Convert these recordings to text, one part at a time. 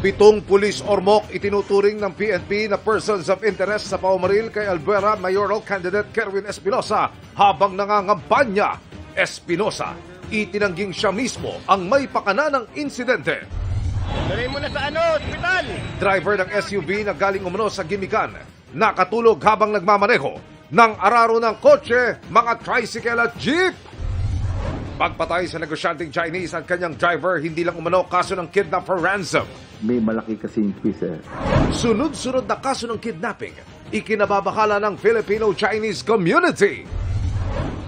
7 pulis ormok itinuturing ng PNP na persons of interest sa paumaril kay Albuera mayoral candidate Kerwin Espinosa habang nangangampanya. Espinosa, itinangging siya mismo ang may pakana ng insidente. Dalhin mo na sa ospital! Driver ng SUV na galing umano sa Gimikan, nakatulog habang nagmamaneho ng araro ng kotse, mga tricycle at jeep. Pagpatay sa negosyanteng Chinese at kanyang driver, hindi lang umano kaso ng kidnap for ransom. May malaki kasing twist eh. Sunod-sunod na kaso ng kidnapping, ikinababahala ng Filipino-Chinese community.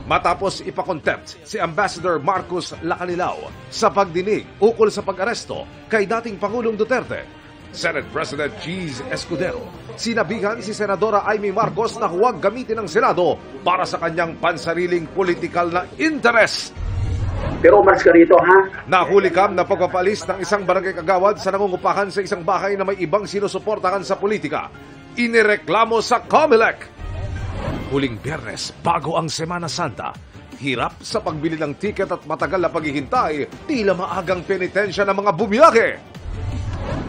Matapos ipakontempt si Ambassador Marcos Lacanilao sa pagdinig ukol sa pag-aresto kay dating Pangulong Duterte, Senate President Cheese Escudero, sinabihan si Senadora Amy Marcos na huwag gamitin ng Senado para sa kanyang pansariling politikal na interes. Pero umalis ka rito, ha? Nahuli kam na pagpapalis ng isang barangay kagawad sa nangungupahan sa isang bahay na may ibang sinusuportahan sa politika. Inireklamo sa COMELEC. Huling Biyernes, bago ang Semana Santa, hirap sa pagbili ng tiket at matagal na paghihintay, tila maagang penitensya ng mga bumiyahe.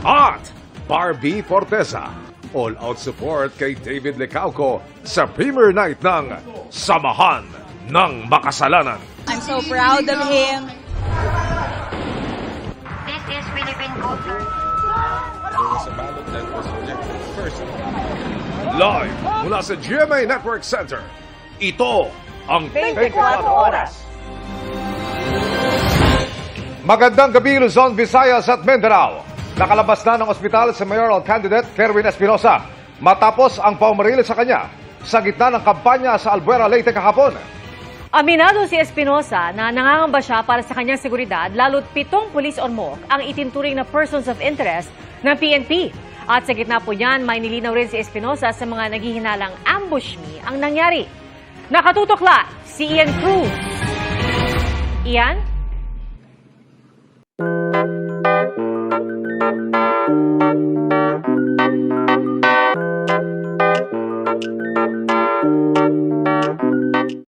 At Barbie Forteza, all-out support kay David Lecauco sa premiere night ng Samahan ng Makasalanan. I'm so proud of him. This is Philippine culture. Live mula sa GMA Network Center, ito ang 24 oras. Magandang gabi, Luzon, Visayas at Mindanao. Nakalabas na ng ospital sa mayoral candidate Kerwin Espinosa matapos ang paumaril sa kanya sa gitna ng kampanya sa Albuera, Leyte kahapon. Aminado si Espinosa na nangangamba siya para sa kanyang seguridad, lalo't 7 pulis ormok ang itinturing na persons of interest ng PNP. At sa gitna po niyan, may nilinaw rin si Espinosa sa mga naghihinalang ambush me ang nangyari. Nakatutukla si Ian Cruz. Ian?